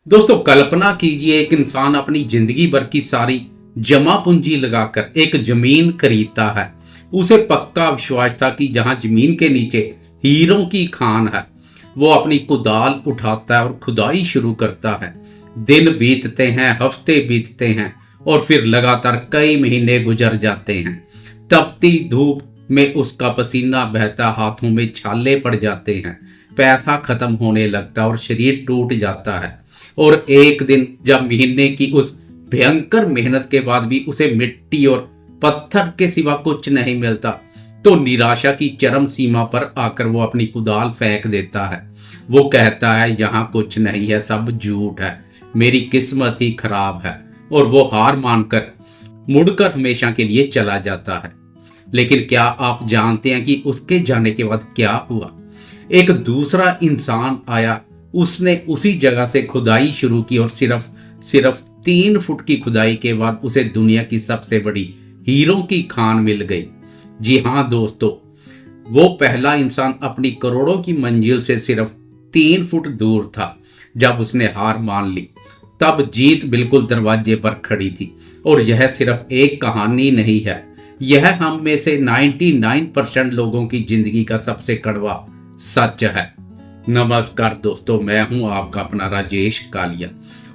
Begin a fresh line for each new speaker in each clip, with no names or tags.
दोस्तों कल्पना कीजिए एक इंसान अपनी जिंदगी भर की सारी जमा पूंजी लगाकर एक जमीन खरीदता है। उसे पक्का विश्वास था कि जहां जमीन के नीचे हीरों की खान है। वो अपनी कुदाल उठाता है और खुदाई शुरू करता है। दिन बीतते हैं, हफ्ते बीतते हैं और फिर लगातार कई महीने गुजर जाते हैं। तपती धूप में उसका पसीना बहता, हाथों में छाले पड़ जाते हैं, पैसा खत्म होने लगता है और शरीर टूट जाता है। और एक दिन जब महीने की उस भयंकर मेहनत के बाद भी उसे मिट्टी और पत्थर के सिवा कुछ नहीं मिलता, तो निराशा की चरम सीमा पर आकर वो अपनी कुदाल फेंक देता है। वो कहता है यहाँ कुछ नहीं है, सब झूठ है, मेरी किस्मत ही खराब है। और वो हार मानकर मुड़कर हमेशा के लिए चला जाता है। लेकिन क्या आप जानते हैं कि उसके जाने के बाद क्या हुआ? एक दूसरा इंसान आया, उसने उसी जगह से खुदाई शुरू की और सिर्फ 3 फुट की खुदाई के बाद उसे दुनिया की सबसे बड़ी हीरों की खान मिल गई। जी हाँ दोस्तों, वो पहला इंसान अपनी करोड़ों की मंजिल से सिर्फ 3 फुट दूर था। जब उसने हार मान ली तब जीत बिल्कुल दरवाजे पर खड़ी थी। और यह सिर्फ एक कहानी नहीं है, यह हम में से 99% लोगों की जिंदगी का सबसे कड़वा सच है। नमस्कार दोस्तों, मैं हूं आपका अपना राजेश कालिया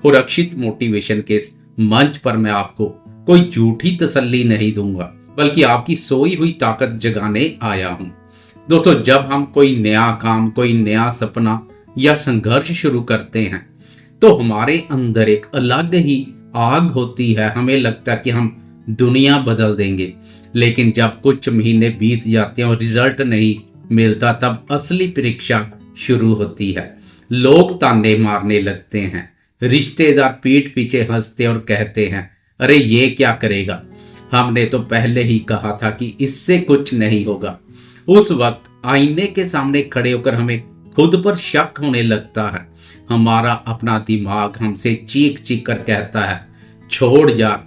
और अक्षित मोटिवेशन के इस मंच पर मैं आपको कोई झूठी तसल्ली नहीं दूंगा, बल्कि आपकी सोई हुई ताकत जगाने आया हूं। दोस्तों, जब हम कोई नया काम, कोई नया सपना या संघर्ष शुरू करते हैं तो हमारे अंदर एक अलग ही आग होती है। हमें लगता है कि हम दुनिया बदल देंगे, लेकिन जब कुछ महीने बीत जाते हैं और रिजल्ट नहीं मिलता, तब असली परीक्षा शुरू होती है। लोग ताने मारने लगते हैं, रिश्तेदार पीठ पीछे हंसते और कहते हैं, अरे ये क्या करेगा, हमने तो पहले ही कहा था कि इससे कुछ नहीं होगा। उस वक्त आईने के सामने खड़े होकर हमें खुद पर शक होने लगता है। हमारा अपना दिमाग हमसे चीख चीख कर कहता है, छोड़ यार,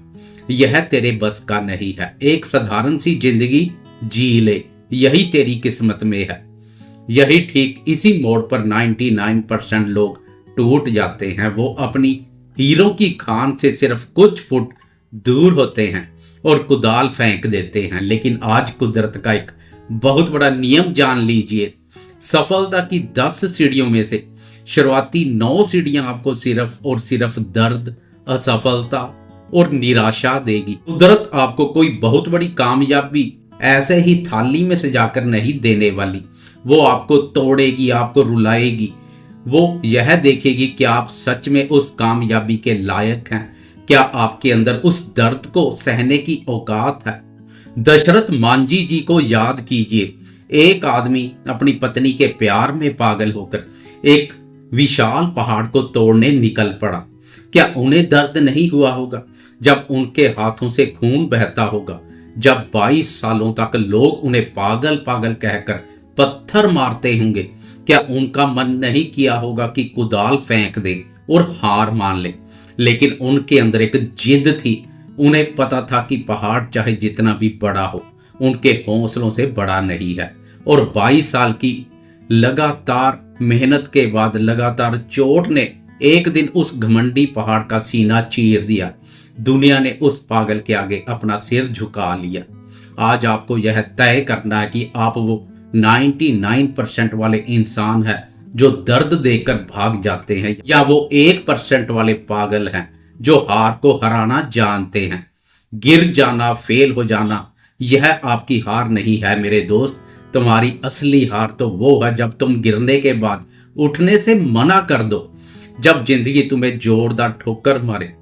यह तेरे बस का नहीं है, एक साधारण सी जिंदगी जी ले, यही तेरी किस्मत में है। यही ठीक इसी मोड़ पर 99% लोग टूट जाते हैं। वो अपनी हीरों की खान से सिर्फ कुछ फुट दूर होते हैं और कुदाल फेंक देते हैं। लेकिन आज कुदरत का एक बहुत बड़ा नियम जान लीजिए। सफलता की 10 सीढ़ियों में से शुरुआती 9 सीढ़ियां आपको सिर्फ और सिर्फ दर्द, असफलता और निराशा देगी। कुदरत आपको कोई बहुत बड़ी कामयाबी ऐसे ही थाली में सजाकर नहीं देने वाली। वो आपको तोड़ेगी, आपको रुलाएगी। वो यह देखेगी कि आप सच में उस कामयाबी के लायक हैं, क्या आपके अंदर उस दर्द को सहने की औकात है। दशरथ मांझी जी को याद कीजिए। एक आदमी अपनी पत्नी के प्यार में पागल होकर एक विशाल पहाड़ को तोड़ने निकल पड़ा। क्या उन्हें दर्द नहीं हुआ होगा जब उनके हाथों से खून बहता होगा, जब 22 सालों तक लोग उन्हें पागल पागल कहकर पत्थर मारते होंगे? क्या उनका मन नहीं किया होगा कि कुदाल फेंक दे और हार मान ले? लेकिन उनके अंदर एक जिद थी। उन्हें पता था कि पहाड़ चाहे जितना भी बड़ा हो, उनके हौसलों से बड़ा नहीं है। और 22 साल की लगातार मेहनत के बाद, लगातार चोट ने एक दिन उस घमंडी पहाड़ का सीना चीर दिया। दुनिया ने उस पागल के आगे अपना सिर झुका लिया। आज आपको यह तय करना है कि आप वो 99% वाले इंसान है जो दर्द देकर भाग जाते हैं, या वो 1% वाले पागल हैं जो हार को हराना जानते हैं। गिर जाना, फेल हो जाना, यह आपकी हार नहीं है मेरे दोस्त। तुम्हारी असली हार तो वो है जब तुम गिरने के बाद उठने से मना कर दो, जब जिंदगी तुम्हें जोरदार ठोकर मारे,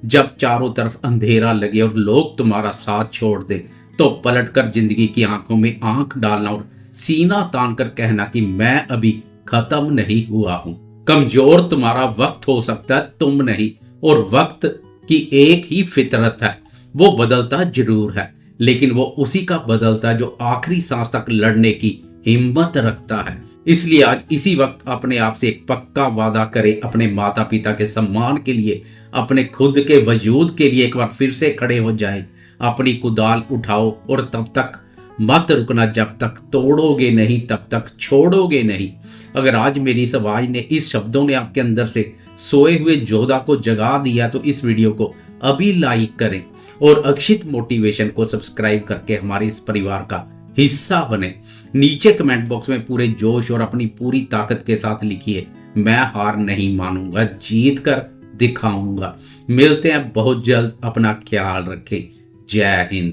जब चारों तरफ अंधेरा लगे और लोग तुम्हारा साथ छोड़ दे, तो पलटकर जिंदगी की आंखों में आंख डालना और सीना तान कर कहना कि मैं अभी खत्म नहीं हुआ हूं। कमजोर तुम्हारा वक्त हो सकता है, तुम नहीं। और वक्त की एक ही फितरत है, वो बदलता जरूर है, लेकिन वो उसी का बदलता है जो आखिरी सांस तक लड़ने की हिम्मत रखता है। इसलिए आज इसी वक्त अपने आप से एक पक्का वादा करें, अपने माता पिता के सम्मान के लिए, अपने खुद के वजूद के लिए एक बार फिर से खड़े हो जाएं। अपनी कुदाल उठाओ और तब तक मत रुकना जब तक तोड़ोगे नहीं, तब तक छोड़ोगे नहीं। अगर आज मेरी इस आवाज ने, इस शब्दों ने आपके अंदर से सोए हुए जोधा को जगा दिया तो इस वीडियो को अभी लाइक करें और अक्षित मोटिवेशन को सब्सक्राइब करके हमारे इस परिवार का हिस्सा बने। नीचे कमेंट बॉक्स में पूरे जोश और अपनी पूरी ताकत के साथ लिखिए, मैं हार नहीं मानूंगा, जीत कर दिखाऊंगा। मिलते हैं बहुत जल्द, अपना ख्याल रखें। जय हिंद।